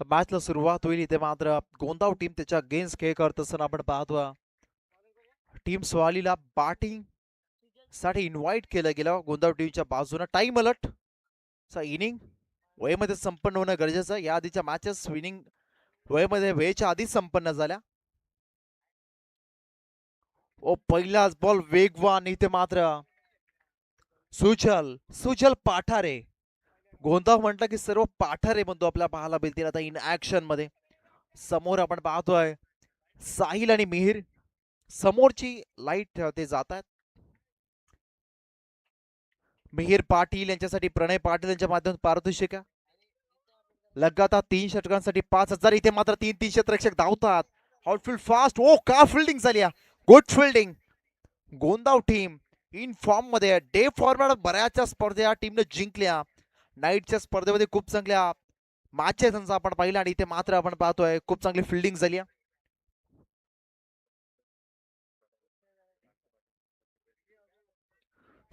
मॅचला सुरुवात होईल इथे मात्र गोंदाव टीम त्याच्या अगेन्स्ट खेळ करत असताना आपण पाहतो. टीम स्वालीला बॅटिंग साठी इन्व्हाइट केलं गेलं गोंदाव टीमच्या बाजूने. टाइम अलर्ट इनिंग वेळेमध्ये संपन्न होणं गरजेचं. या आधीच्या मॅचेस विनिंग वेळेच्या आधीच संपन्न झाल्या. पहिलाच बॉल वेगवान इथे मात्र सुजल सुजल पाठारे. गोंदाव म्हटलं की सर्व पाठारे म्हणतो आपल्या पाहायला मिळतील आता इन ऍक्शन मध्ये. समोर आपण पाहतोय साहिल आणि मिहिर. समोरची लाईट ते जात आहेत. मिहिर पाटील यांच्यासाठी प्रणय पाटील यांच्या माध्यमातून पारितोषिक. लगातार 3 षटकांसाठी 5,000. इथे मात्र 3 क्षेत्ररक्षक धावतात. Outfield fast. ओ का फिल्डिंग झाली. Good fielding. गोंदाव टीम इन फॉर्म मध्ये. डे फॉर्मॅट बऱ्याचशा स्पर्धा टीमने जिंकल्या. नाईटच्या स्पर्धेमध्ये खूप चांगल्या मॅचेस आपण पाहिल्या आणि इथे मात्र आपण पाहतोय खूप चांगली फिल्डिंग झाली.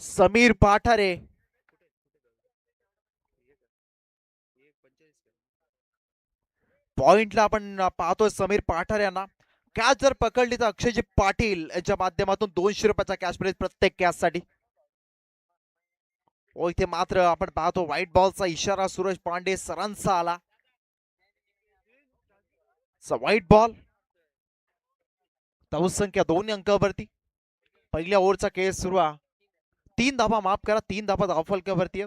समीर पाठारे पॉइंटला आपण पाहतोय. समीर पाठारे यांना कॅच जर पकडली तर अक्षयजी पाटील यांच्या माध्यमातून 200 रुपयाचा कॅश प्राइज प्रत्येक कॅच साठी. इथे मात्र आपण पाहतो व्हाईट बॉलचा इशारा सूरज पांडे सरांचा आला. White ball. धावसंख्या 2 अंकावरती. पहिल्या ओव्हरचा खेळ सुरू आहे. 3 धाबा माफ करा 3 धाबा धावफलकावरती.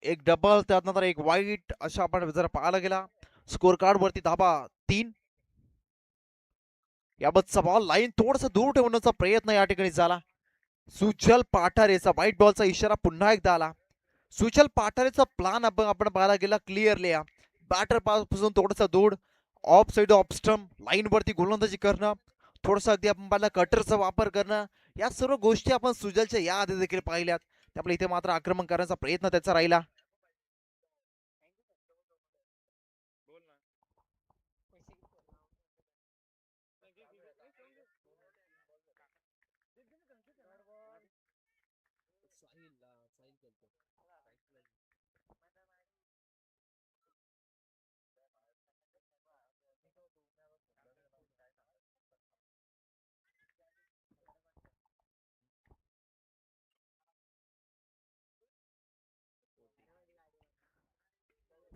एक डबल त्यानंतर एक वाईट अशा आपण जर पाहायला गेला स्कोर कार्ड वरती धाबा 3. याबाबतचा बॉल लाईन थोडस दूर ठेवण्याचा प्रयत्न या ठिकाणी झाला. सुजल पाठारेचा व्हाईट बॉलचा इशारा पुन्हा एकदा आला. सुजल पाठारेचा प्लान आपण पाहायला गेला क्लिअरली. बॅटर पासून थोडस दूर of side off stump line वरती गोलंदाजी करणं. थोडस अगदी आपण पाहिलं कटरचा वापर करणं. या सर्व गोष्टी आपण सुजलच्या या आधी देखील पाहिल्यात. त्यामुळे इथे मात्र आक्रमण करण्याचा प्रयत्न त्याचा राहिला.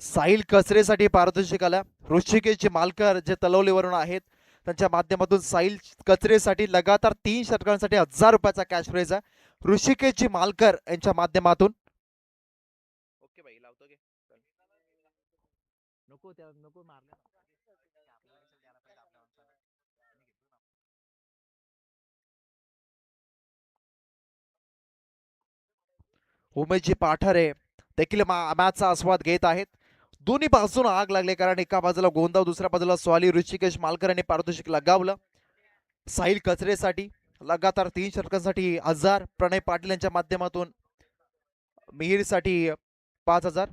साहिल कचरेसाठी पारितोषिक आला. ऋषिकेशचे मालकर जे तलवलीवरून आहेत त्यांच्या माध्यमातून साहिल कचरेसाठी लगातार 3 षटकांसाठी 1,000 रुपयाचा कॅश प्राइज आहे. ऋषिकेशजी मालकर यांच्या माध्यमातून. ओके भाई लावतो गे. नको त्या नको मारल्या. उमेशजी पाठारे देखील मॅचचा आस्वाद घेत आहेत. दोन्ही बाजून आग लागले कारण एका बाजूला गोंदाव दुसऱ्या बाजूला स्वाली. ऋषिकेश मालकर यांनी पारितोषिक लगावलं. साहिल कचरेसाठी लगातार 3 षटकांसाठी 1,000. प्रणय पाटील यांच्या माध्यमातून मिहिरसाठी 5,000.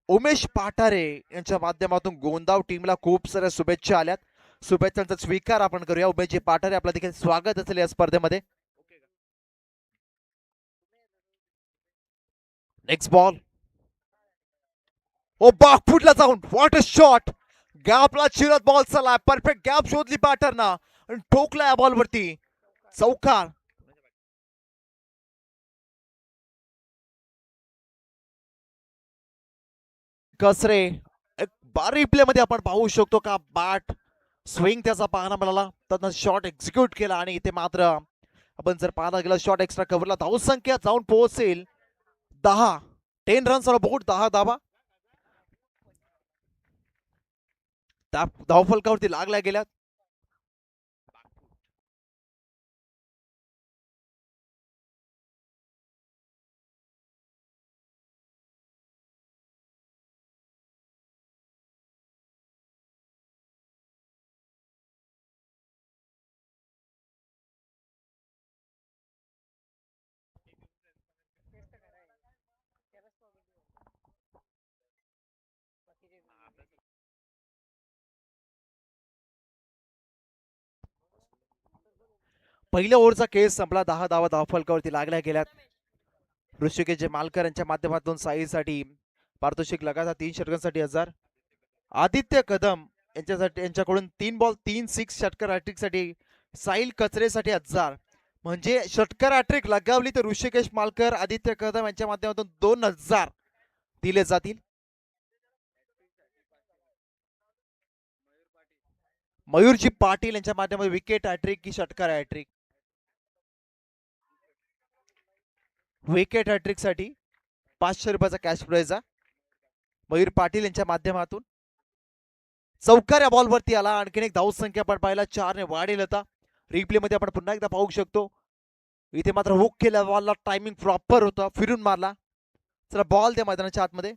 उमेश पाठारे यांच्या माध्यमातून गोंदाव टीमला खूप साऱ्या शुभेच्छा आल्यात. शुभेच्छांचा स्वीकार आपण करूया. उमेशजी पाठारे आपलं देखील स्वागत असेल या स्पर्धेमध्ये. Next ball. बागफुटला जाऊन व्हॉट अ शॉट. गॅपला चिरत बॉल चला. परफेक्ट गॅप शोधली बॅटरना आणि ठोकला या बॉल वरती. चौकार. कसरे एक बारी प्ले मध्ये आपण पाहू शकतो का बॅट स्विंग त्याचा पाहायला मिळाला. त्यानं शॉट एक्झिक्यूट केला आणि इथे मात्र आपण जर पाहायला गेला शॉट एक्स्ट्रा कव्हरला धावसंख्या जाऊन पोहोचेल 10. 10 रन्स ऑन बोर्ड. 10 धावा धावफलकावरती लागल्या गेल्यात. पहिल्या ओव्हरचा केस संपला. 10 धावा धावफलकावरती लागल्या गेल्यात. ऋषिकेश मालकर यांच्या माध्यमातून साईसाठी पारितोषिक लगातार 3 षटकांसाठी 1000. आदित्य कदम यांच्याकडून 3 बॉल 3 6 षटकार हॅट्रिकसाठी. साहिल कचरेसाठी 1000. म्हणजे षटकार हॅट्रिक लगावली तर ऋषिकेश मालकर आदित्य कदम यांच्या माध्यमातून 2000 दिले जातील. मयूरजी पाटील यांच्या माध्यमातून विकेट हॅट्रिक की षटकार हॅट्रिक. विकेट हॅट्रिक साठी 500 रुपयाचा कॅश प्राइज आहे मयूर पाटील यांच्या माध्यमातून. चौकार या बॉलवरती आला. आणखीन एक धाव संख्या आपण पाहिला 4 ने वाढेल होता. रिप्ले मध्ये आपण पुन्हा एकदा पाहू शकतो. इथे मात्र हुक केल्या बॉलला टायमिंग प्रॉपर होता, फिरून मारला. चला बॉल द्या मैदानाच्या आतमध्ये.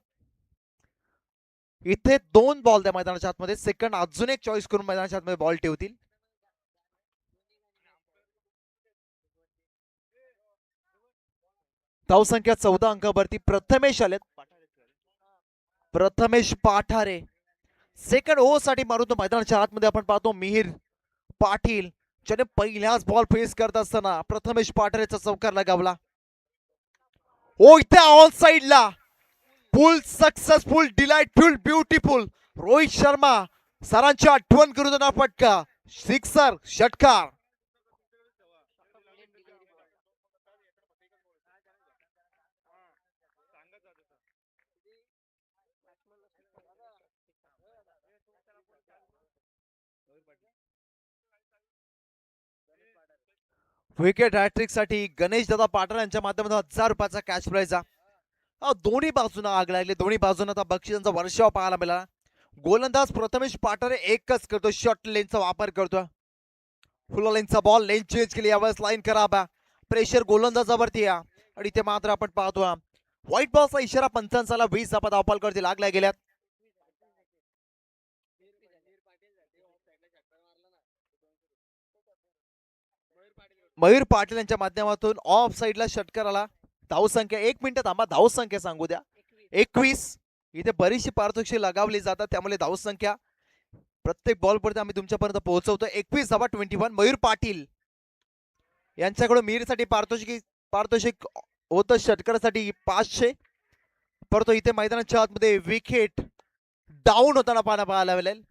इथे 2 बॉल द्या मैदानाच्या आतमध्ये. सेकंड अजून एक चॉईस करून मैदानाच्या आतमध्ये बॉल ठेवतील. धाव संख्या 14 अंकावरती प्रथमेश आलेत. प्रथमेश पाठारे सेकंड ओ साठी मारून तो मैदानाच्या आतमध्ये आपण पाहतो. मिहिर पाटील ज्याने पहिल्याच बॉल फेस करत असताना प्रथमेश पाठारेचा चौकार लगावला. ओ इथे ऑल साइडला फुल successful delightful beautiful Rohit Sharma सरांची आठवण करून देणारा फटका. सिक्सर षटकार. विकेट हॅट्रिक साठी गणेश दादा पाटील यांच्या माध्यमातून 1000 रुपयाचा कॅश प्राइज. दोन्ही बाजूना आग लागली. दोन्ही बाजूना आता बक्षिसांचा वर्षाव पाहायला मिळाला. गोलंदाज प्रथमेश पाठारे एकच करतो, शॉर्ट लेनचा वापर करतो. फुल लेनचा बॉल लेन चेंज केली. यावेळेस लाईन खराब. प्रेशर गोलंदाजावरती आणि इथे मात्र आपण पाहतो व्हाईट बॉलचा इशारा पंचांचाला 20 धावा धावपालकडे लागल्या गेल्यात. मयूर पाटील यांच्या माध्यमातून ऑफ साइडला षटकार आला. धाव संख्या 1 मिनिट थांबा, धाव संख्या सांगू द्या 21. इथे बरीचशी पारितोषिक लगावली जातात, त्यामुळे धाव संख्या प्रत्येक बॉल वरती आम्ही तुमच्यापर्यंत पोहोचवतो. 21 धावा 21. मयूर पाटील यांच्याकडून मिहिरसाठी पारितोषिक होतं षटकारासाठी 500. परंतु इथे मैदानाच्या आतमध्ये विकेट डाऊन होताना पाहायला मिळेल.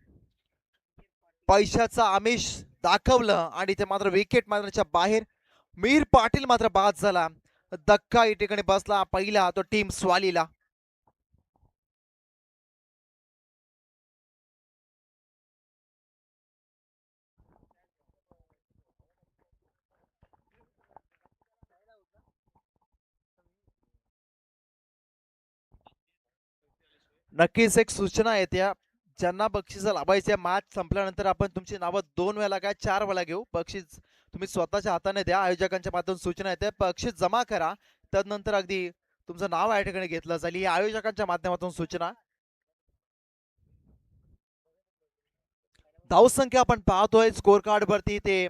पैशाचा आमिष दाखवलं आणि ते मात्र विकेट मैदानाच्या बाहेर. मिहिर पाटील मात्र बाद झाला. धक्का या ठिकाणी बसला पहिला तो टीम स्वालीला. नक्कीच एक सूचना येत्या ज्यांना बक्षीस लाभायचे मॅच संपल्यानंतर आपण तुमची नावं 2 वेळा काय 4 वेळा घेऊ. बक्षीस तुम्ही स्वतःच्या हाताने द्या. आयोजकांच्या माध्यमातून सूचना येते बक्षीस जमा करा, त्यानंतर अगदी तुमचं नाव या ठिकाणी घेतलं जाईल. ही आयोजकांच्या माध्यमातून सूचना. धावसंख्या आपण पाहतोय स्कोर कार्ड वरती. ते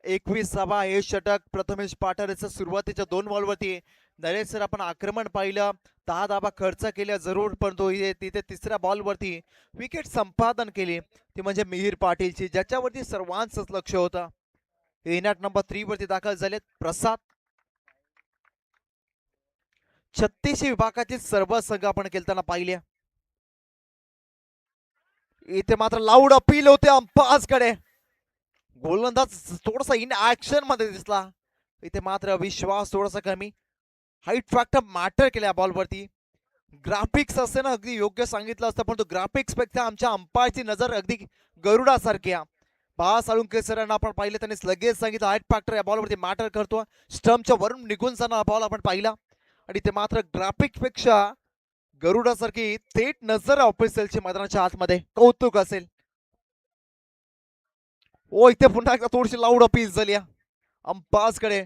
21 धावा. हे षटक प्रथमेश पाठारेचं सुरुवातीच्या 2 बॉलवरती. नरेश सर आपण आक्रमण पाहिलं, 10 धावा खर्च केल्या जरूर, परंतु तिथे तिसऱ्या बॉलवरती विकेट संपादन केली ती म्हणजे मिहिर पाटीलची, ज्याच्यावरती सर्वांचंच लक्ष होतं. एनॅट नंबर 3 वरती दाखल झालेत प्रसाद. 36 विभागातील सर्व संघ आपण खेळताना पाहिले. इथे मात्र लाऊड अपील होते अंपायर्सकडे. गोलंदाज थोडासा इन ऍक्शन मध्ये दिसला. इथे मात्र विश्वास थोडासा कमी. हाईट फॅक्टर मॅटर केल्या बॉलवरती. ग्राफिक्स असते ना अगदी योग्य सांगितलं असतं, पण तो ग्राफिक्स पेक्षा आमच्या अंपायरची नजर अगदी गरुडासारखी आहे. बाळा साळुंके सरांना आपण पाहिलं, त्यांनी लगेच सांगितलं हाईट फॅक्टर या बॉलवरती मॅटर करतो. स्टंपच्या वरून निघून जाणारा बॉल आपण पाहिला आणि ते मात्र ग्राफिक्स पेक्षा गरुडासारखी थेट नजर ऑफिसलची मैदानाच्या आतमध्ये. कौतुक असेल. ओ इथे पुन्हा एकदा थोडीशी लाऊड अपील झाली अंपायर्सकडे.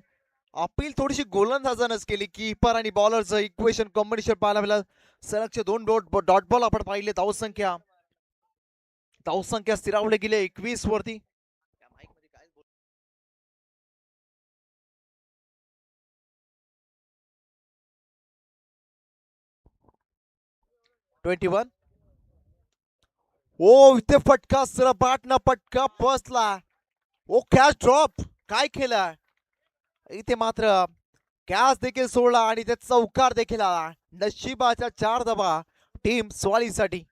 अपील थोडीशी गोलंदाजानच केली. कीपर आणि बॉलरचं इक्वेशन कॉम्बिनेशन पाहायला मिळालं. सलगचे 2 डॉट बॉल आपण पाहिले. धावसंख्या स्थिरावले गेले 21 वरती. 21. ओ इथे फटका सरपाटना फटका बसला. ओ कॅच ड्रॉप काय केलं. इथे मात्र कॅच देखील सोडला आणि ते चौकार देखील आला. नशिबाच्या 4 धावा टीम स्वालीसाठी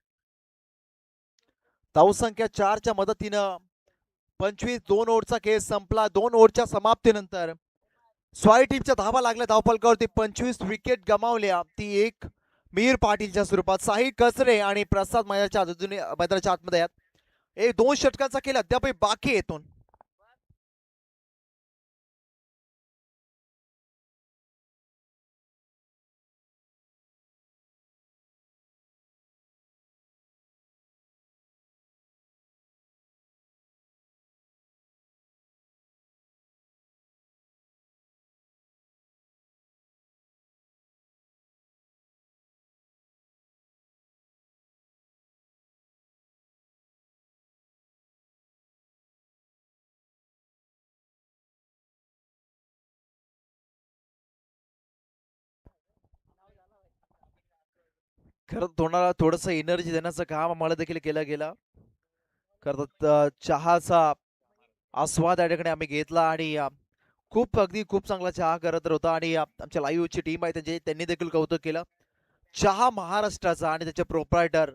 धावसंख्या 4च्या मदतीनं 25 2 ओव्हरचा खेळ संपला. 2 ओव्हरच्या समाप्तीनंतर स्वाली टीमच्या धावा लागल्या धावफलकावरती. 25 विकेट गमावल्या, ती एक मीर पाटीलच्या स्वरूपात. साहिल कचरे आणि प्रसाद मैदानाच्या आतमध्ये आहेत. एक 2 षटकांचा खेळ अद्यापही बाकी येतून. खरं तोंडाला थोडस एनर्जी देण्याचं काम आम्हाला देखील केलं गेलं. खरं चहाचा आस्वाद या ठिकाणी आम्ही घेतला आणि खूप चांगला चहा करत होता. आणि आमच्या लाईव्हची टीम आहे त्यांनी देखील कौतुक केलं. चहा महाराष्ट्राचा आणि त्याचे प्रोप्रायटर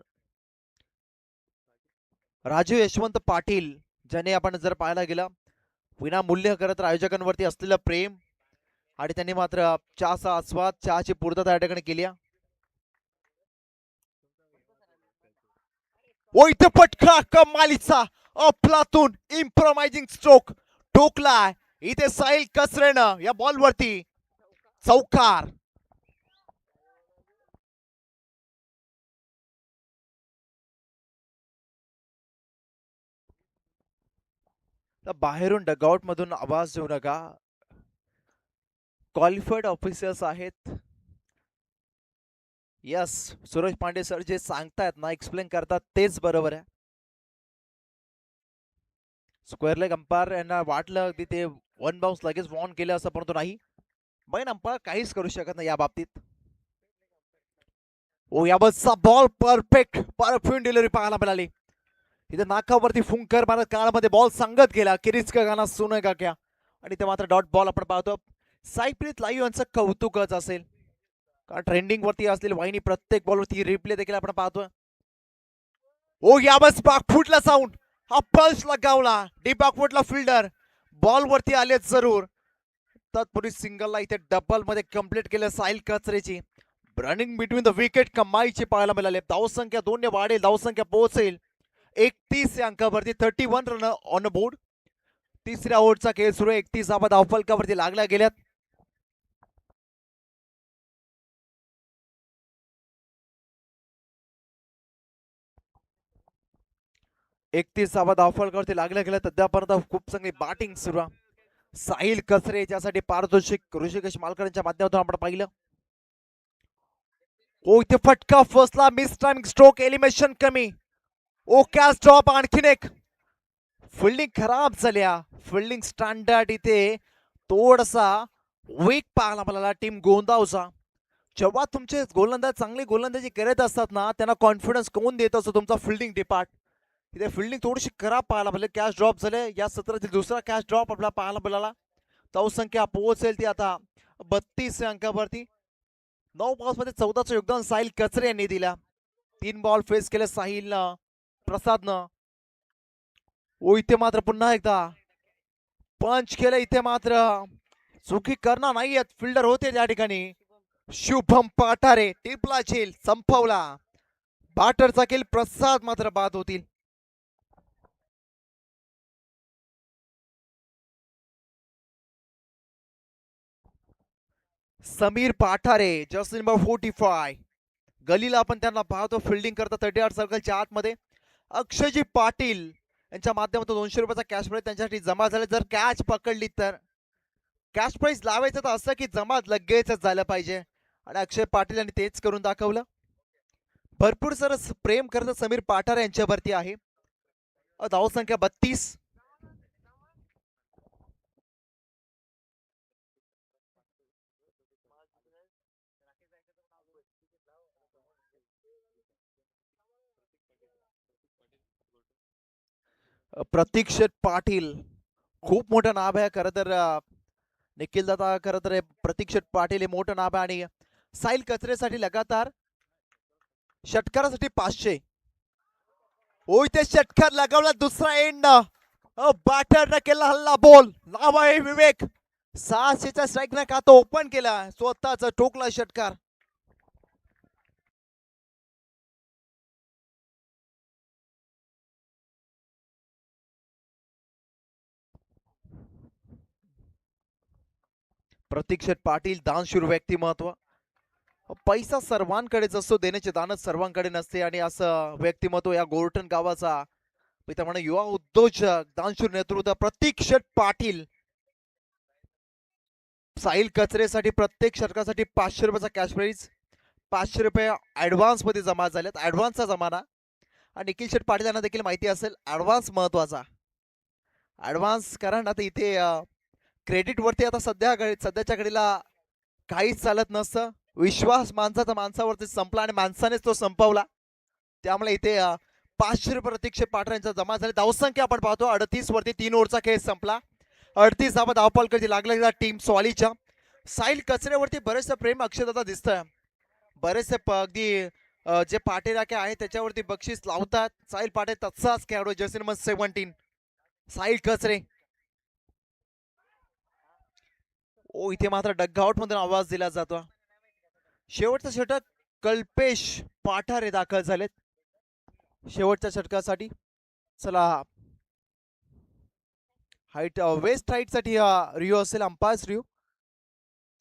राजू यशवंत पाटील, ज्याने आपण जर पाहायला गेलं विनामूल्य खरं तर आयोजकांवरती असलेलं प्रेम, आणि त्यांनी मात्र चहाचा आस्वाद, चहाची पूर्तता या ठिकाणी केली. ओ इथे पटका कमालीचा अफलातून इम्प्रोमाइजिंग स्ट्रोक ठोकलाय इथे साहिल कचरेनं या बॉलवरती. चौकार. बाहेरून डगआउट मधून आवाज देऊ नका. क्वालिफाईड ऑफिसर्स आहेत. यस, सुरेश पांडे सर जे सांगतायत ना, एक्सप्लेन करतात तेच बरोबर आहे. स्क्वेअर लेग अंपायर यांना वाटलं अगदी ते वन बाउन्स लगेच वॉर्न केलं असं, परंतु नाही. बैन अंपायर काहीच करू शकत नाही या बाबतीत. ओ याबतचा बॉल परफेक्ट डिलिव्हरी पाहायला मिळाली. इथे नाकावरती फुंकर मारत काळामध्ये बॉल सांगत गेला किरीच का गाणं सुने का क्या. आणि ते मात्र डॉट बॉल आपण पाहतो. साईप्रीत लाईव्ह यांचं कौतुकच असेल, कारण ट्रेंडिंग वरती असलेली वाहिनी प्रत्येक बॉलवरती रिप्ले देखील आपण पाहतोय. ओ याबस बाकफुटला साऊंड, हा पल्स लगावला डी बाकफुटला फिल्डर. बॉल वरती आलेच जरूर, तत्पूर्वी सिंगलला इथे डबल मध्ये कंप्लीट केलं साहिल कचरेची. रनिंग बिटवीन द विकेट कमाईची पाहायला मिळाले. धावसंख्या 2 ने वाढेल, धावसंख्या पोहोचेल 31 या अंकावरती. 31 रन ऑन बोर्ड. तिसऱ्या ओव्हरचा खेळ सुरू. 31 धावा धावफलकावरती लागल्या गेल्यात. एकतीस धावा धावफलकावरती लागल्या गेल्या. सध्यापर्यंत खूप चांगली बॅटिंग सुरू. साहिल कचरे ज्यासाठी पारितोषिक ऋषिकेश मालकरांच्या माध्यमातून आपण पाहिलं. ओ इथे फटका फसला, मिस टाइमिंग स्ट्रोक, एलिमिनेशन कमी. ओ कॅच ड्रॉप, आणखीन एक. फिल्डिंग खराब झाल्या. फिल्डिंग स्टँडर्ड इथे थोडासा वीक पाहायला मला टीम गोंदावचा. जेव्हा तुमचे गोलंदाज चांगली गोलंदाजी करत असतात ना, त्यांना कॉन्फिडन्स कोण देत असतो? तुमचा फिल्डिंग डिपार्ट. इथे फिल्डिंग थोडीशी खराब पाहायला मिळाली. कॅच ड्रॉप झाले. या सत्रातील दुसरा कॅच ड्रॉप आपल्याला पाहायला मिळाला. धावसंख्या पोहोचेल ती आता 32 अंकावरती. 9 बॉल्समध्ये 14चं योगदान साहिल कचरे यांनी दिला. 3 बॉल फेस केले साहिलनं, प्रसादनं. ओ इथे मात्र पुन्हा एकदा पंच केलं. इथे मात्र चुकी करणार नाहीयेत, फिल्डर होते त्या ठिकाणी. शुभम पाठारे टिपला झेल संपवला. बॅटरचा खेळ, प्रसाद मात्र बाद होतील. Sameer Pathare just number 45. गलीला आपण त्यांना पाहतो फिल्डिंग करता 38 सर्कलच्या आतमध्ये. अक्षयजी पाटील यांच्या माध्यमातून 200 रुपयाचा कॅश प्राइज त्यांच्यासाठी जमा झाले. जर कॅच पकडली तर कॅश प्राइज लावायचं तर असं की जमा लगेच झालं पाहिजे, आणि अक्षय पाटील यांनी तेच करून दाखवलं. भरपूर सर प्रेम करत समीर पाठारे यांच्यावरती आहे. धावसंख्या 32. प्रतीक्षित पाटील खूप मोठं नाव आहे खरं तर. निखिल दादा खरं तर प्रतीक्षित पाटील हे मोठं नाव आहे. आणि साहिल कचरेसाठी लगातार षटकारासाठी 500. ओ इथे षटकार लगावला दुसरा एंड. बॅटरनं केला हल्ला. बॉल नाव आहे विवेक. 600च्या स्ट्राईकनं खातं ओपन केला. स्वतःच ठोकला षटकार. प्रतीक शेठ पाटील दानशूर व्यक्तिमत्व. पैसा सर्वांकडेच असतो, देण्याचे दानच सर्वांकडे नसते. आणि असं व्यक्तिमत्व या गोरठण गावाचा त्यामुळे युवा उद्योजक दानशूर नेतृत्व प्रतीक शेठ पाटील. साहिल कचरेसाठी प्रत्येक षटकासाठी 500 रुपयाचा कॅश प्राईज. 500 रुपये ऍडव्हान्स मध्ये जमा झालेत. ऍडव्हान्सचा जमाना. आणि निखिल शेठ पाटील यांना देखील माहिती असेल ऍडव्हान्स महत्वाचा. ऍडव्हान्स कारण आता इथे क्रेडिट वरती आता सध्याच्या घडीला काहीच चालत नसतं. विश्वास माणसाचा माणसावरती संपला आणि माणसानेच तो संपवला. त्यामुळे इथे 500 रुपये प्रतीक्षेत पाठरांचा जमा झाले. धावसंख्या आपण पाहतो 38 वरती 3 ओव्हरचा खेळ संपला. 38 धावा धावपाल कधी लागल्या टीम स्वालीच्या. साहिल कचऱ्यावरती बरेचसे प्रेम अक्षरदाता दिसतंय. बरेचसे अगदी जे पाठीराखे आहेत त्याच्यावरती बक्षीस लावतात. साहिल पाटे तत्साच खेळाडू जर्सी नंबर 17 साहिल कचरे. ओ इथे मात्र डगआउट मधून आवाज दिला जातो. शेवटचा षटक कल्पेश पाठारे दाखल झालेत शेवटच्या षटकासाठी. चला हाईट वेस्ट हाईट साठी रिओ असेल. अंपायर्स रिओ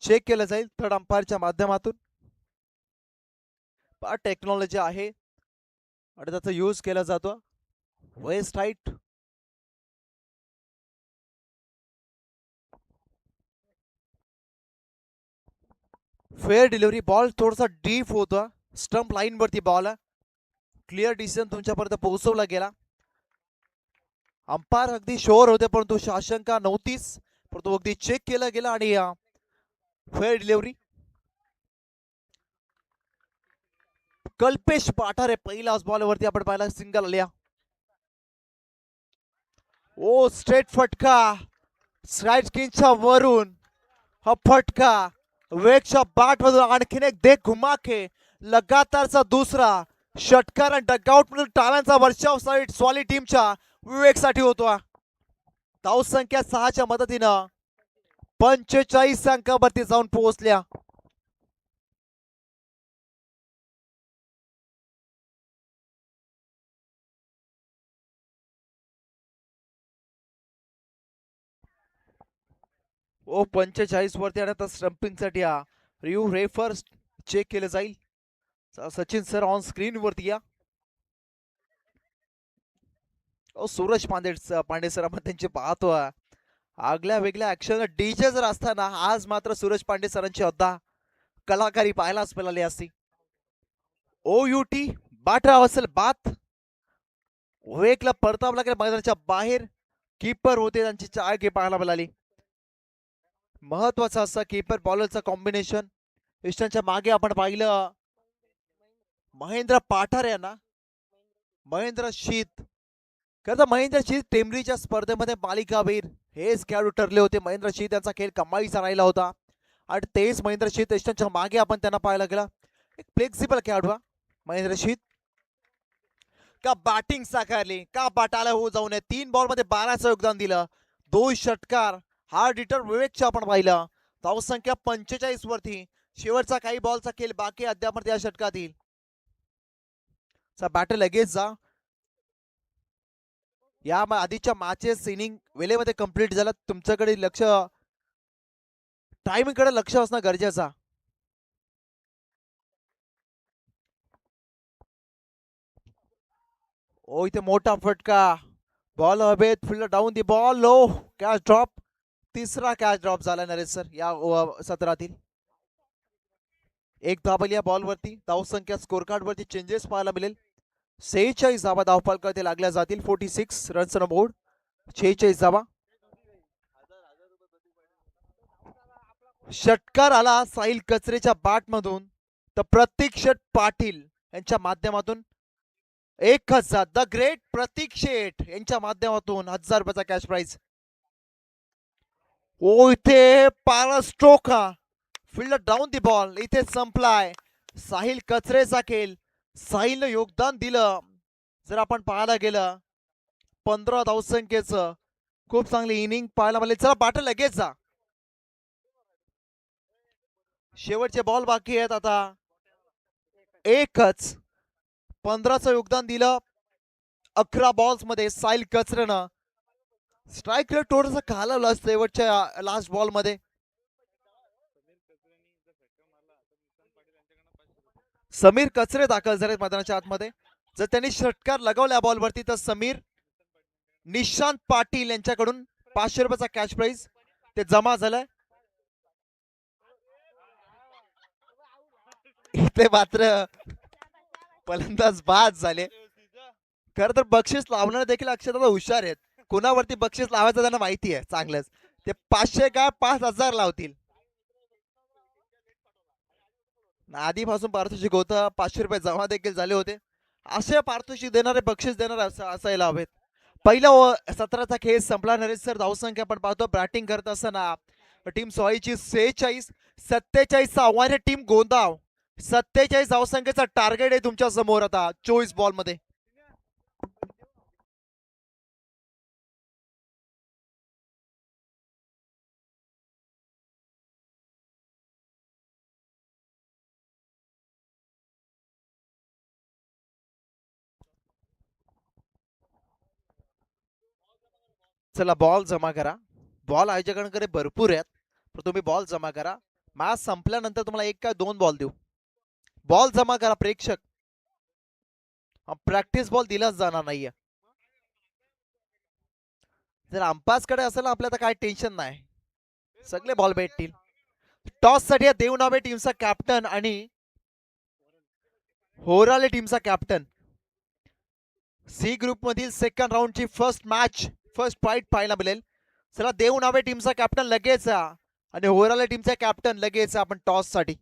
चेक केलं जाईल थर्ड अंपायरच्या माध्यमातून. टेक्नॉलॉजी आहे आणि त्याचा यूज केला जातो. Waist height fair delivery. Ball थोडासा डीप होता. स्टंप लाईन वरती बॉल. क्लिअर डिसिजन तुमच्यापर्यंत पोहोचवला गेला. अंपायर अगदी शुअर होते परंतु आशंका नव्हतीच. परंतु अगदी चेक केला गेला आणि फेअर डिलिव्हरी. कल्पेश पाठारे पहिल्याच बॉलवरती आपण पाहिला सिंगल आल्या. ओ स्ट्रेट फटका स्ट्राईक स्किनच्या वरून. हा फटका वेगच्या बॅट मधून आणखीन एक देख घुमा के लगातारचा दुसरा षटकार आणि डगआउट मधून टाळ्यांचा वर्षाव स्वाली टीमच्या विवेकसाठी होतो. धावसंख्या 6च्या मदतीनं 45 अंकावरती जाऊन पोहोचल्या. ओ 45 वरती आणि आता स्टंपिंग साठी रिव्ह्यू रेफर चेक केलं जाईल. सचिन सर ऑन स्क्रीन वरती या. सूरज पांडे सर आपण त्यांचे पाहतो. आगल्या वेगळ्या ऍक्शन डीजे जर असताना आज मात्र सूरज पांडे सरांची अद्दा कलाकारी पाहायलाच मिळाली असती. ओ यू टी बाटराव असेल बात. वेगला परताव लागेल मैदानाच्या बाहेर. कीपर होते त्यांची चाळ पाहायला मिळाली. महत्वाचा असा कीपर बॉलरचा कॉम्बिनेशन. इष्टांच्या मागे आपण पाहिलं महेंद्र पाठारे यांना. महेंद्र शीत खरं महेंद्र शीत टेंबरीच्या स्पर्धेमध्ये मालिकावीर हेच खेळाडू ठरले होते. महेंद्र शीत यांचा खेळ कमालीचा राहिला होता आणि तेच महेंद्र शीत इष्टांच्या मागे आपण त्यांना पाहायला गेला. एक फ्लेक्सिबल खेळाडू महेंद्र शीत. का बॅटिंग साकारली का बाटाला हो जाऊ नये. 3 बॉल मध्ये 12चं योगदान दिलं. 2 षटकार. हार्ड हिटर विवेकच्या आपण पाहिलं. धावसंख्या 45 वरती. शेवटचा काही बॉलचा खेळ बाकी अद्याप या षटकातील. बॅटर लगेच जा. या आधीच्या मॅचेस इनिंग वेळेमध्ये कंप्लीट झाला. तुमच्याकडे लक्ष टायमिंग कडे लक्ष असणं गरजेचं. ओ इथे मोठा फटका. बॉल हवेत. Fielder down the ball. Low catch drop. तिसरा कॅच ड्रॉप झाला नरेश सर या सत्रातील. एक धाबल या बॉलवरती. धावसंख्या स्कोर कार्ड वरती चेंजेस पाहायला मिळेल. 46 धावा धावफलकात लागल्या जातील. 46 रन्स ऑन बोर्ड. 46 धावा. षटकार आला साहिल कचरेच्या बॅट मधून तर प्रतीक शेठ पाटील यांच्या माध्यमातून 1000. द ग्रेट प्रतीक शेठ यांच्या माध्यमातून 1000 रुपयाचा कॅश प्राइज. ओ इथे पारा stroke. Fielder down the ball. इथे संपलाय साहिल कचरेचा खेळ. साहिलनं योगदान दिलं. जर आपण पाहायला गेलं 15 धावसंख्येचं खूप चांगली इनिंग पाहायला मिळाली. चला पाठ लगेच जा. शेवटचे बॉल बाकी आहेत आता. एकच 15चं योगदान दिलं 11 बॉल्स मध्ये साहिल कचरेनं. स्ट्राईक रेट थोडंसं खालवलं शेवटच्या लास्ट बॉल मध्ये. समीर कचरे दाखल झाले मैदानाच्या आतमध्ये. जर त्यांनी षटकार लगावल्या बॉलवरती तर समीर निशांत पाटील यांच्याकडून 500 रुपयाचा कॅश प्राइज ते जमा झालंय. इथे मात्र फलंदाज बाद झाले. खर तर बक्षीस लावणारे देखील अक्षरशः हुशार आहेत. कुणावरती बक्षीस लावायचं त्यांना माहिती आहे चांगलंच. ते 500 काय 5000 लावतील. आधीपासून पारितोषिक होतं. 500 रुपये जमा देखील झाले होते. असे पारितोषिक देणारे बक्षीस देणारे असायला हवेत. पहिला सत्राचा खेळ संपला. नरेश सर धावसंख्या आपण पाहतो बॅटिंग करत असताना टीम सोळीची 46. 47चं आव्हान आहे टीम गोंदाव. 47 धावसंख्येचा टार्गेट आहे तुमच्या समोर आता 24 बॉल मध्ये. चला बॉल जमा करा. बॉल आयोजकांकडे भरपूर आहेत पण तुम्ही बॉल जमा करा. मॅच संपल्यानंतर तुम्हाला एक काय दोन बॉल देऊ. बॉल जमा करा प्रेक्षक. प्रॅक्टिस बॉल दिलाच जाणार नाहीये. जर अंपासकडे असेल ना आपल्याला काय टेन्शन नाही. सगळे बॉल भेटतील. टॉस साठी देव नावे टीमचा कॅप्टन आणि होराले टीमचा कॅप्टन. सी ग्रुप मधील सेकंड राऊंडची फर्स्ट मॅच फर्स्ट फाईट पाहायला मिळेल. चला देव नावे टीमचा कॅप्टन लगेच आणि होराले टीमचा कॅप्टन लगेच आपण टॉस साठी.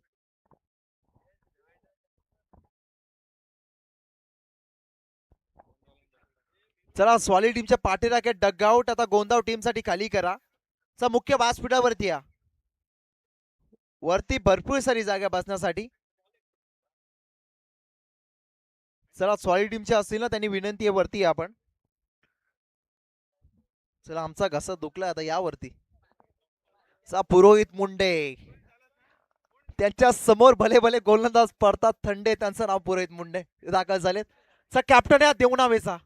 चला स्वाली टीमच्या पाठीराखे डगआउट आता गोंदाव टीमसाठी खाली करा. चला मुख्य व्यासपीठावरती या. वरती भरपूर सारी जागा बसण्यासाठी. चला स्वाली टीमचे असतील ना त्यांनी विनंती आहे वरती या आपण. चला आमचा घसा दुखला आता यावरती. चा पुरोहित मुंडे त्यांच्या समोर भले भले गोलंदाज पडतात थंडे. त्यांचं नाव पुरोहित मुंडे दाखल झालेत. चा कॅप्टन या देवनावेचा.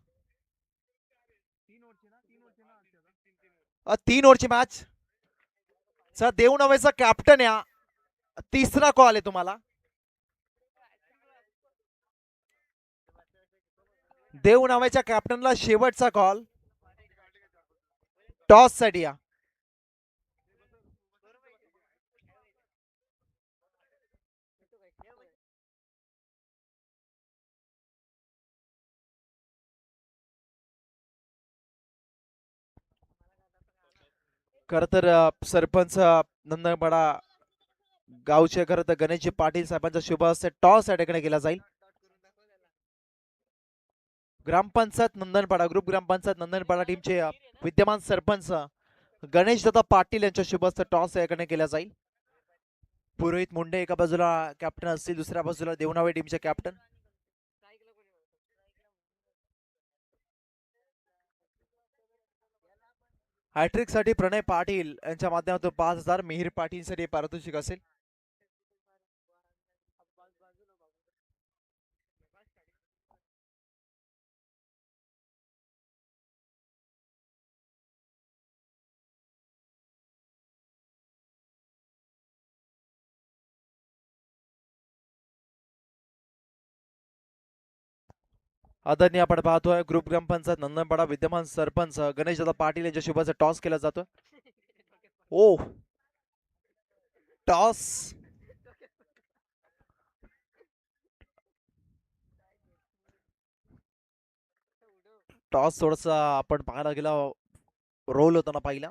3 ओव्हरची मॅच. चा देवनावेचा कॅप्टन या. तिसरा कॉल आहे तुम्हाला. देव नावाच्या कॅप्टनला शेवटचा कॉल. टॉस साठी या. खर तर सरपंच नंदनपाडा गावचे खरं तर गणेशजी पाटील साहेबांचा शुभ हस्ते टॉस या ठिकाणी केला जाईल. ग्रामपंचायत नंदनपाडा ग्रुप ग्रामपंचायत नंदनपाडा टीमचे विद्यमान सरपंच गणेश दादा पाटील यांच्या शुभ हस्ते टॉस या ठिकाणी केला जाईल. पुरोहित मुंडे एका बाजूला कॅप्टन असतील दुसऱ्या बाजूला देवनावे टीमचे कॅप्टन. हॅट्रिक साठी प्रणय पाटील यांच्या माध्यमातून 5000. मिहिर पाटील साठी पारितोषिक असेल. आदरणीय आपण पाहतोय ग्रुप ग्रामपंचायत नंदनपाडा विद्यमान सरपंच गणेश दादा पाटील यांच्या शुभाचा टॉस केला जातो. ओ टॉस टॉस थोडासा आपण पाहायला गेला रोल होताना पाहिला.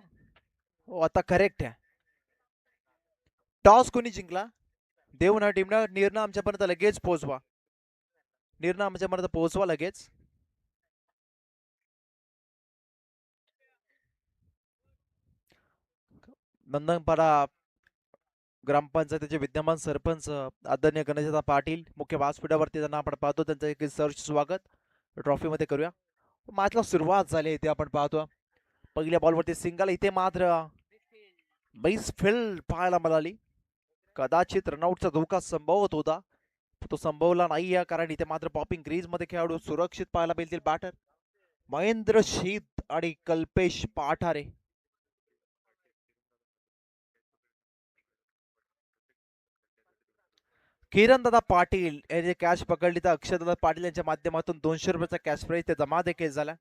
हो आता करेक्ट आहे. टॉस कोणी जिंकला. देवना टीमला निर्णय आमच्यापर्यंत लगेच पोहोचवा. निर्णय आमच्यापर्यंत पोहोचवा लगेच. नंदनपाडा ग्रामपंचायतीचे विद्यमान सरपंच आदरणीय गणेशदादा पाटील मुख्य व्यासपीठावरती त्यांना आपण पाहतो. त्यांचं एक सहर्ष स्वागत ट्रॉफीमध्ये करूया. मॅचला सुरुवात झाली इथे आपण पाहतो. पहिल्या बॉलवरती सिंगल, इथे मात्र बेस फील्ड पाहायला मिळाली. कदाचित रनआउटचा धोका संभवत होता, तो संभवला नाही आहे, कारण इथे मात्र पॉपिंग क्रीज मध्ये खेळाडू सुरक्षित पाहायला मिळतील. बॅटर महेंद्र शीत आणि कल्पेश पाठारे. किरणदादा पाटील यांनी कॅच पकडली, तर अक्षरदादा पाटील यांच्या माध्यमातून 200 रुपयाचा कॅश प्राईज ते जमा देखील झाला.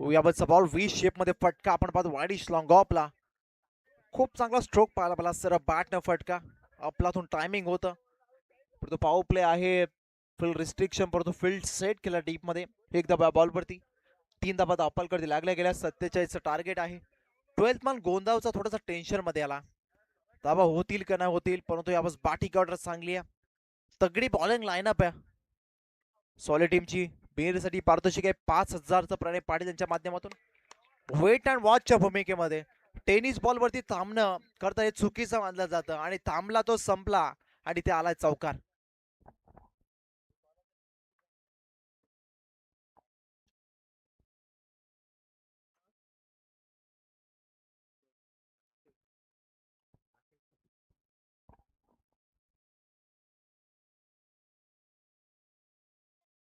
यावरचा बॉल व्ही शेप मध्ये फटका आपण पाहतो. वाईडिश लॉंग ऑफला खूप चांगला स्ट्रोक पाहायला मला सर. बॅट न फटका आपलातून टायमिंग होतं, परंतु पॉवर प्ले आहे. फील्ड रिस्ट्रिक्शन, परंतु फील्ड सेट केला डीप मध्ये. एकदा बॉलवरती 3 धाबा दापलकरती लागल्या गेल्या. 47 टार्गेट आहे. 12th मॅन गोंदावचा थोडासा टेन्शन मध्ये आला. धाबा होतील का नाही होतील, परंतु यावेळेस बॅटिंग ऑर्डर चांगली आहे. तगडी बॉलिंग लाईनअप आहे सॉलिड टीमची. बेरसाठी पारितोषिक आहे 5000चं प्रणय पाटील यांच्या माध्यमातून. वेट अँड वॉचच्या भूमिकेमध्ये टेनिस बॉल वरती थांबणं करता हे चुकीचं मानलं जातं, आणि थांबला तो संपला आणि ते आलाय चौकार.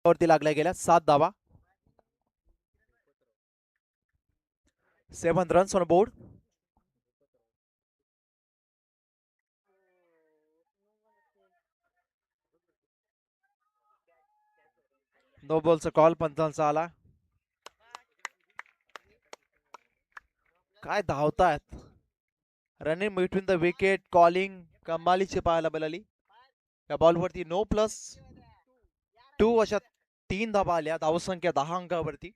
वरती लागल्या गेल्या 7 धावा. 7 रन्स ऑन बोर्ड. नो बॉलचा कॉल पंचांचा आला. काय धावतायत. Running between the wicket calling कमालीची पाहायला मिळाली. या बॉलवरती नो प्लस 2 अशा 3 धाबा आल्या. धावसंख्या 10 अंकावरती.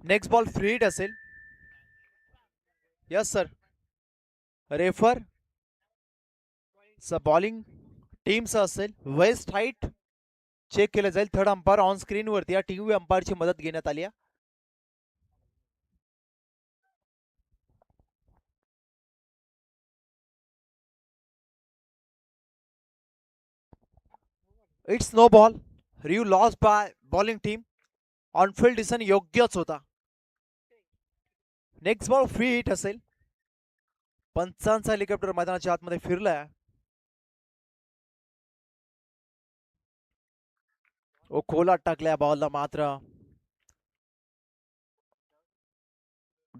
नेक्स्ट बॉल फ्री हिट असेल. Yes sir. रेफर बॉलिंग टीमचं असेल. वेस्ट हाईट चेक केलं जाईल. थर्ड अंपायर ऑन स्क्रीन वरती या टीव्ही अंपायरची मदत घेण्यात आली. It's no ball. Review loss by bowling team. On field decision योग्यच होता. नेक्स्ट बॉल फ्री हिट असेल. पंचांचा हेलिकॉप्टर मैदानाच्या आतमध्ये फिरलाय. ओ खोलात टाकल्या बॉलला, मात्र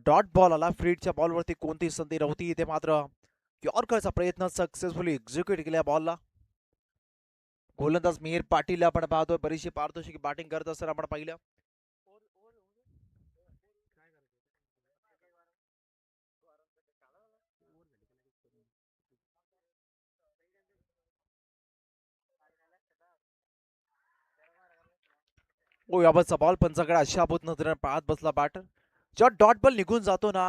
डॉट बॉल आला. फ्रीडच्या बॉलवरती कोणतीही संधी नव्हती. इथे मात्र यॉर्करचा प्रयत्न सक्सेसफुली एक्झिक्यूट केला बॉलला. गोलंदाज मिहीर पाटील आपण पाहतोय. बरीचशी पारितोषिक बॅटिंग करत असताना आपण पाहिलं. ओ याबाबतचा बॉल पंचाकडे आशाभूत नजरेने पाहत बसला बॅटर. जेव्हा डॉट बॉल निघून जातो ना,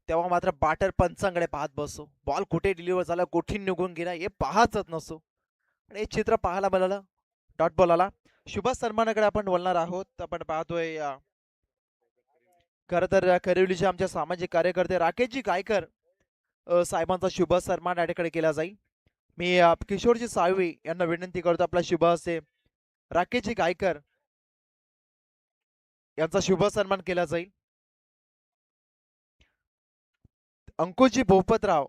तेव्हा मात्र बॅटर पंचांकडे पाहत बसतो. बॉल कुठे डिलिव्हर झाला, कुठे निघून गेला हे पाहतच नसतो. आणि हे चित्र पाहायला मिळालं. डॉट बॉल आला. शुभ सन्मानाकडे आपण बोलणार आहोत. आपण पाहतोय खरं तर करिवलीचे आमचे सामाजिक कार्यकर्ते राकेशजी गायकर साहेबांचा शुभ सन्मान या ठिकाणी केला जाईल. मी किशोरजी साळवी यांना विनंती करतो, आपला शुभ हस्ते राकेशजी गायकर यांचा शुभ सन्मान केला जाईल. अंकुशजी भोपतराव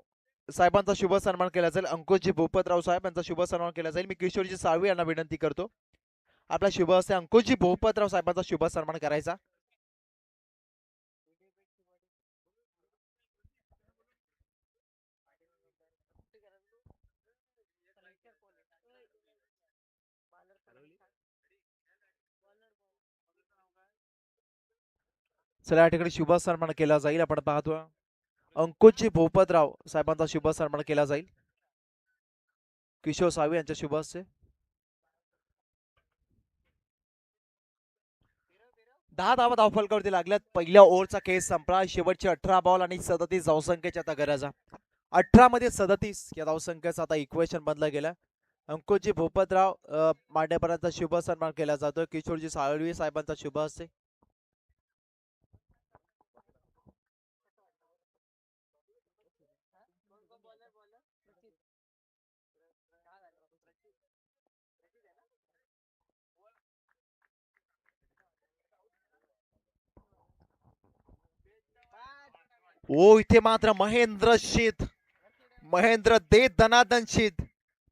साहेबांचा शुभ सन्मान केला जाईल. अंकुशजी भोपतराव साहेब यांचा शुभ सन्मान केला जाईल. मी किशोरजी साळवी यांना विनंती करतो, आपला शुभ हस्ते अंकुशजी भोपतराव साहेबांचा शुभ सन्मान करायचा. चला या ठिकाणी शुभ सन्मान केला जाईल. आपण पाहतो अंकुशजी भोपतराव साहेबांचा शुभ सन्मान केला जाईल. किशोर साळवी यांच्या शुभ हस्ते. 10 धावा धावफलकावरती लागल्यात. पहिल्या ओव्हरचा खेळ संपला. शेवटचे 18 बॉल आणि 37 धावसंख्येच्या आता गरजा. 18 मध्ये 37 या धावसंख्येचं आता इक्वेशन बदललं गेलं. अंकुशजी भोपतराव मांडेकरांचा शुभ सन्मान केला जातो. किशोरजी साळवी साहेबांचा शुभ हस्ते. ओ इथे मात्र महेंद्र दे दनादन शीत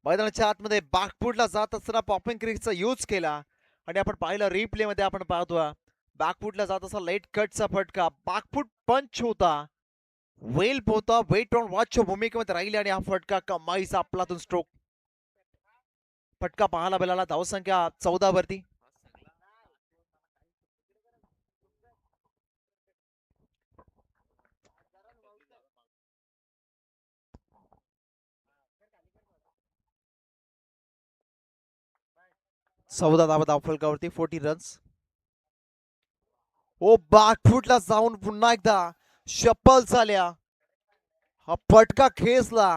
मैदानाच्या आतमध्ये बॅकफुटला जात असताना पॉपिंग क्रिकचा यूज केला आणि आपण पाहिलं रिप्ले मध्ये आपण पाहतो बॅकफुटला जात असताना लेट कटचा फटका बॅकफुट पंच होता वेल होता वेट ऑन वॉचच्या भूमिकेमध्ये राहिले आणि हा फटका कमाईचा आपलातून स्ट्रोक फटका पाहायला मिळाला धावसंख्या 14 वरती चौदा धावा धावफलकावरती 40 रन्स ओ बॅकफुटला जाऊन पुन्हा एकदा शप्पल झाल्या हा फटका खेचला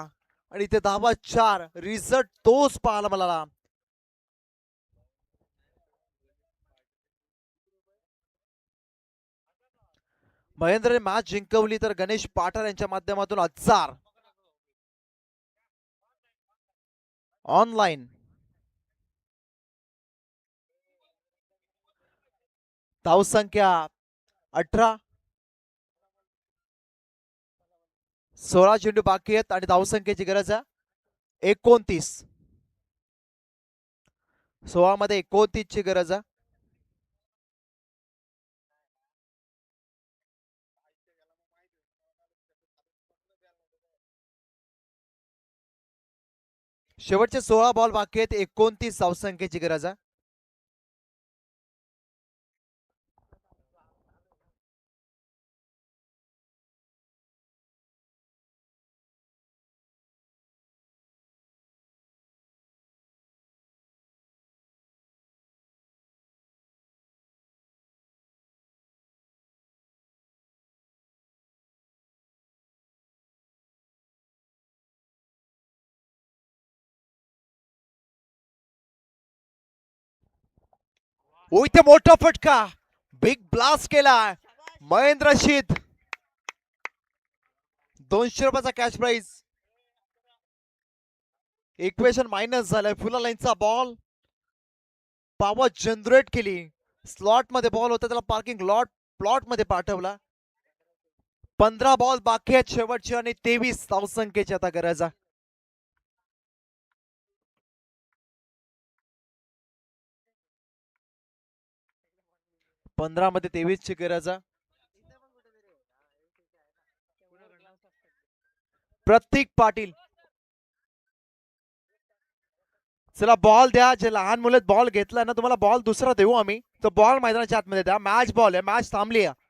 आणि इथे धावा 4 रिझल्ट तोच पाहायला मिळाला महेंद्रने मॅच जिंकवली तर गणेश पाठार यांच्या माध्यमातून 1000 ऑनलाईन धावसंख्या 18 16 चेंडू बाकी आहेत आणि धावसंख्येची गरज आहे 29 16 मध्ये 29 ची गरज आहे शेवटचे 16 बॉल बाकी आहेत 29 धावसंख्येची गरज आहे ओ इथे मोठा फटका बिग ब्लास्ट केला महेंद्र शीत 200 रुपयाचा कॅश प्राइज इक्वेशन मायनस झालंय फुला लाईनचा बॉल पॉवर जनरेट केली स्लॉट मध्ये बॉल होता त्याला पार्किंग लॉट प्लॉट मध्ये पाठवला 15 बॉल बाकी आहेत शेवटचे आणि 23 धावसंख्येची आता गरज आहे 15 मध्ये 23 ची गरज आहे प्रतीक पाटील चला बॉल द्या जे लहान मुलं बॉल घेतला ना तुम्हाला बॉल दुसरा देऊ आम्ही तो बॉल मैदानाच्या आतमध्ये द्या मॅच बॉल आहे मॅच थांबली आहे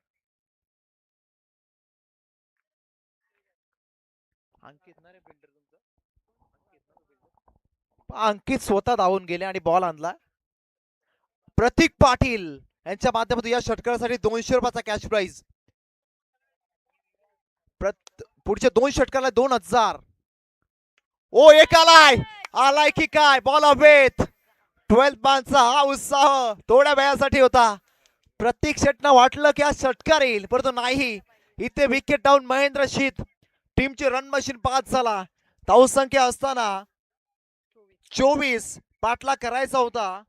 अंकित स्वतः धावून गेले आणि बॉल आणला प्रतीक पाटील यांच्या माध्यमातून या षटकारासाठी 200 रुपयाचा कॅश प्राइज पुढचे 2 षटकाला 2000 ओ एक आलाय की काय बॉल अवेत 12 बांचा हा उत्साह थोड्या वेळासाठी होता प्रतीक शेटना वाटलं की हा षटकार येईल परंतु नाही इथे विकेट डाऊन महेंद्र शीत टीमची रन मशीन 5 झाला धावसंख्या असताना 24 पाटला करायचा होता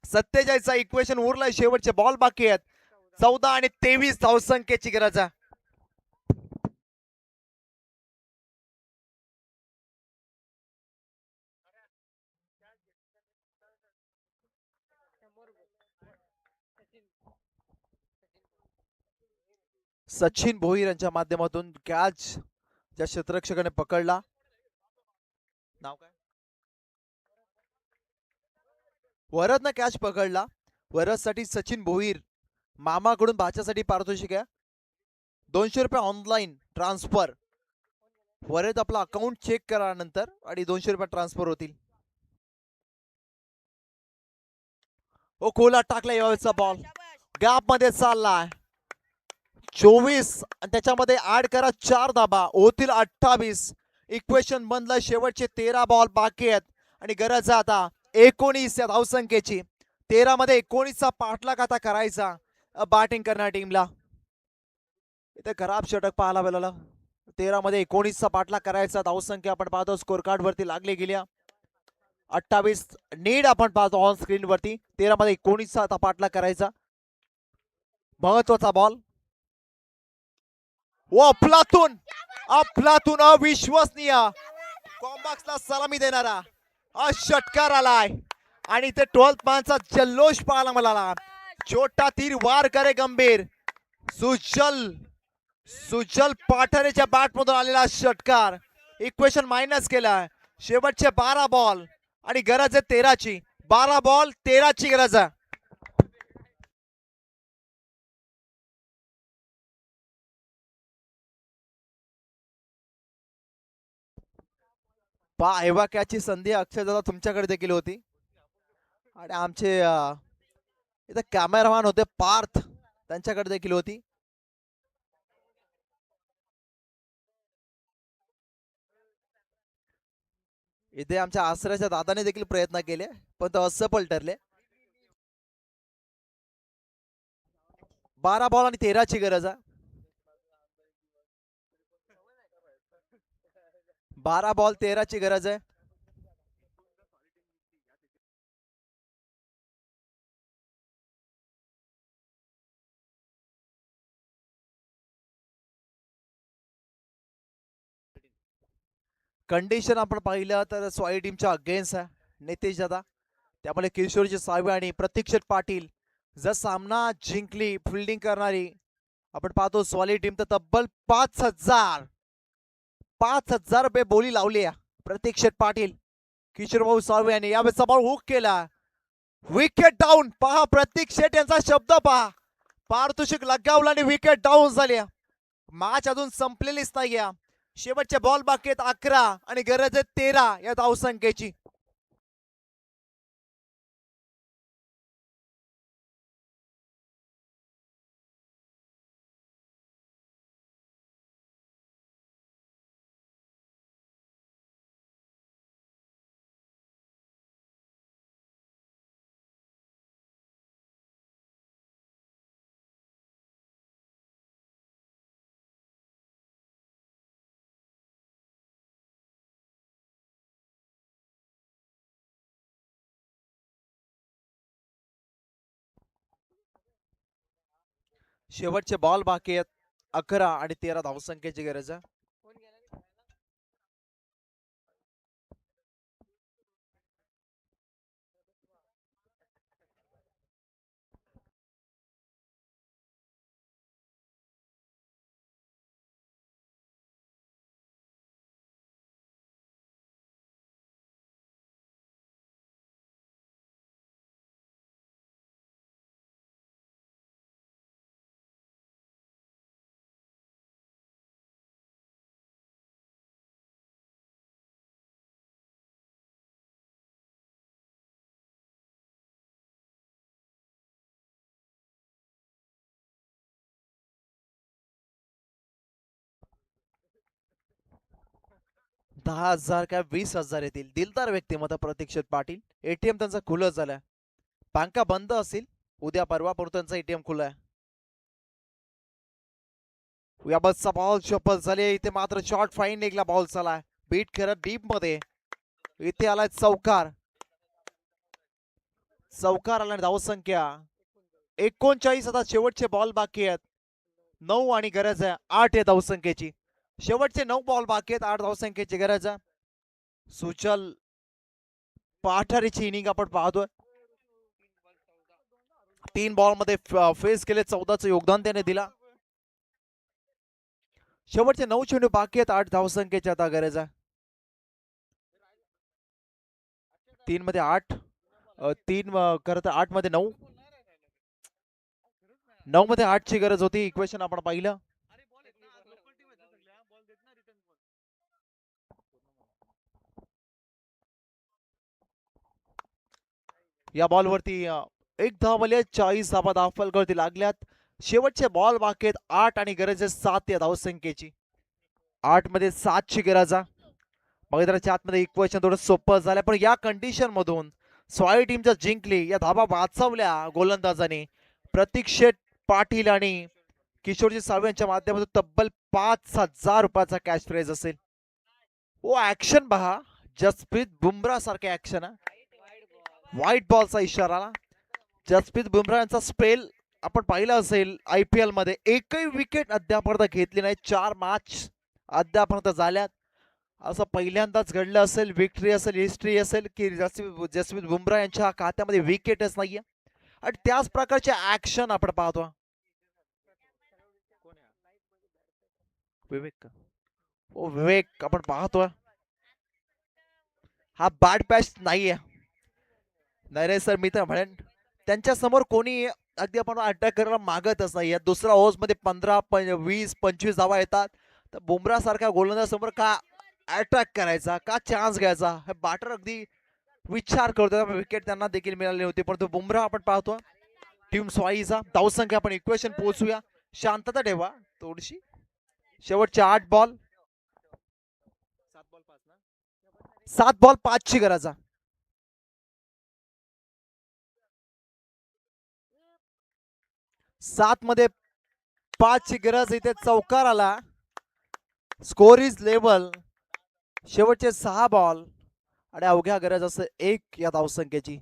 47 इक्वेशन उरलाय शेवटचे बॉल बाकी आहेत 14 आणि 23 धावसंख्येची गरज आहे सचिन भोईर यांच्या माध्यमातून कॅच ज्या क्षेत्ररक्षकाने पकडला नाव काय वरदनं कॅच पकडला वरदसाठी सचिन भोईर मामाकडून भाच्यासाठी पारितोषिक आहे 200 रुपये ऑनलाईन ट्रान्सफर वरद आपला अकाउंट चेक करा नंतर आणि 200 रुपये ट्रान्सफर होतील ओ कोला टाकला यावेळेचा बॉल गॅप मध्ये चाललाय 24 आणि त्याच्यामध्ये ऍड करा 4 धाबा होतील 28 इक्वेशन बनला शेवटचे 13 बॉल बाकी आहेत आणि गरज आहे आता 19 या धावसंख्येची 13 मध्ये 19 चा पाठलाग आता करायचा बॅटिंग करणाऱ्या टीमला इथे खराब षटक पाहायला मिळालं 13 मध्ये 19 चा पाठलाग करायचा धावसंख्या आपण पाहतो स्कोर कार्ड वरती लागली गेल्या 28 नीड आपण पाहतो ऑन स्क्रीन वरती 13 मध्ये 19 चा आता पाठलाग करायचा महत्वाचा बॉल ओ अफलातून अफलातून अविश्वसनीय कॉम्बॅक्सला सलामी देणारा हा षटकार आलाय आणि ते 12th मॅनचा जल्लोष पाहायला मिळाला. छोटा तीर वार करे गंभीर. सुजल सुजल पाठारेच्या बॅट मधून आलेला षटकार इक्वेशन मायनस केला. शेवटचे 12 बॉल आणि गरज आहे 13ची. 12 बॉल 13ची गरज आहे. एव्हा कॅचची संधी अक्षयदादा तुमच्याकडे देखील होती आणि आमचे इथे कॅमेरामॅन होते पार्थ त्यांच्याकडे देखील होती. इथे आमच्या आसऱ्याच्या दादाने देखील प्रयत्न केले पण तो असफल ठरले. 12 बॉल आणि 13ची गरज आहे. 12 बॉल 13ची गरज आहे. कंडिशन आपण पाहिलं तर स्वाई टीमच्या अगेन्स्ट आहे नितेश दादा. त्यामुळे किशोरजी साळवे आणि प्रतीक्षित पाटील जर सामना जिंकली फिल्डिंग करणारी आपण पाहतो स्वाली टीम तर तब्बल 5,000 रुपये बोली लावली आहे. प्रतीक्षित पाटील किशोर भाऊ साळवे यांनी यावेळेस बॉल हुक केला. विकेट डाऊन पहा प्रतीक शेट यांचा शब्द पहा. पारितोषिक लगावला आणि विकेट डाऊन झाली. मॅच अजून संपलेलीच नाहीये. शेवटचे बॉल बाकी आहेत 11 आणि गरज आहे 13 या धावसंख्येची. शेवटचे बॉल बाकी आहेत 11 आणि 13 धावसंख्येची गरज आहे. दहा हजार काय 20,000 येतील. दिलदार व्यक्तिमत्व प्रतीक्षित पाटील. एटीएम त्यांचा खुलं झालाय. बँका बंद असतील उद्या परवा परंतु त्यांचा एटीएम खुला आहे. याबतचा बॉल शपल झाली. इथे मात्र शॉर्ट फाईन निघला बॉल चालाय बीट करत डीप मध्ये. इथे आलाय चौकार. चौकार आला धावसंख्या 39. आता शेवटचे बॉल बाकी आहेत 9 आणि गरज आहे 8 या धावसंख्येची. शेवटचे 9 बॉल बाकी आहेत 8 धावसंख्येची गरज आहे. सुचल पाठारीची इनिंग आपण पाहतोय. 3 बॉल मध्ये फेस केले 14चं योगदान त्याने दिला. शेवटचे 9 चेंडू बाकी आहेत 8 धावसंख्येची आता गरज आहे. 3 मध्ये 8 3 खरं तर 8 मध्ये 9 9 मध्ये 8 ची गरज होती. इक्वेशन आपण पाहिलं. या बॉल वरती एक धावले 40 धावा धावफलकावरती लागल्यात. शेवटचे बॉल बाकी आहेत 8 आणि गरज आहे 7 या धावसंख्येची. 8 मध्ये 7 ची गरज आहे. बघितल्याच्या आतमध्ये इक्वेशन थोडं सोपं झालं पण या कंडिशन मधून स्वाई टीम जर जिंकली या धावा वाचवल्या गोलंदाजांनी प्रतीक्षित पाटील आणि किशोरजी साळवे यांच्या माध्यमातून तब्बल 5,000 रुपयाचा कॅश प्राइज असेल. ओ ऍक्शन पहा जसप्रीत बुमराह सारखे ऍक्शन. व्हाईट बॉलचा इशारा. जसप्रीत बुमराह यांचा स्पेल आपण पाहिलं असेल IPL मध्ये एकही विकेट अद्यापर्यंत घेतली नाही. 4 मॅच अद्यापर्यंत झाल्यात. असं पहिल्यांदाच घडलं असेल, विक्ट्री असेल, हिस्ट्री असेल की जसप्रीत बुमराह यांच्या खात्यामध्ये विकेटच नाहीये. आणि त्याच प्रकारचे ऍक्शन आपण पाहतो. विवेक का? ओ विवेक आपण पाहतोय हा बॅड पॅच नाहीये. नाही रे सर, मी तर म्हणेन त्यांच्या समोर कोणी अगदी आपण अटॅक करायला मागतच नाही. दुसऱ्या ओव्हर्स मध्ये 15 20 25 धावा येतात, तर बुमराह सारख्या गोलंदाज समोर का अटॅक करायचा, का चान्स घ्यायचा. हे बॅटर अगदी विचार करतो. विकेट त्यांना देखील मिळाली होती, परंतु बुमराह आपण पाहतो टीम स्वाईचा धावसंख्या आपण इक्वेशन पोहोचूया. शांतता ठेवा थोडीशी. शेवटचे 8 बॉल, 7 बॉल 5 ची गरज. 7 मध्ये 5 ची गरज. इथे चौकार आला. Score is level. शेवटचे 6 बॉल आणि अवघ्या गरज असं 1 या धावसंख्येची.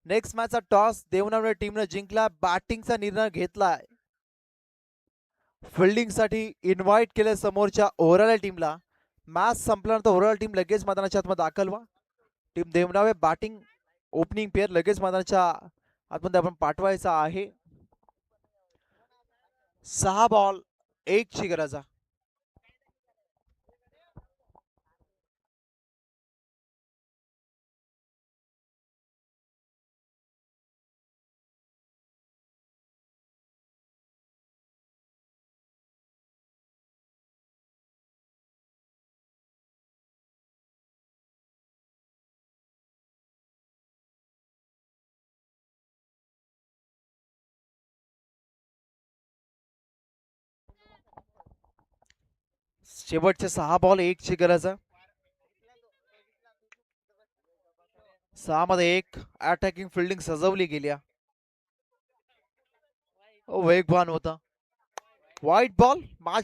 नेक्स्ट मॅचचा टॉस देवनागरी टीमने जिंकला. बॅटिंगचा निर्णय घेतलाय. फिल्डिंग साठी इन्व्हाइट केले समोरच्या ओव्हरऑल टीमला. मॅच संपल्यानंतर ओव्हरऑल टीम लगेच मैदानाच्या आतमध्ये दाखल व्हा. टीम देवनावे बॅटिंग ओपनिंग पेअर लगेच मैदानाच्या आतमध्ये आपण पाठवायचा आहे. 6 बॉल 1 ची गरज. शेवटचे 6 बॉल 1 ची गरज. 6 मध्ये 1 अटॅकिंग फिल्डिंग सजवली गेली. वेगवान होता. White ball. मॅच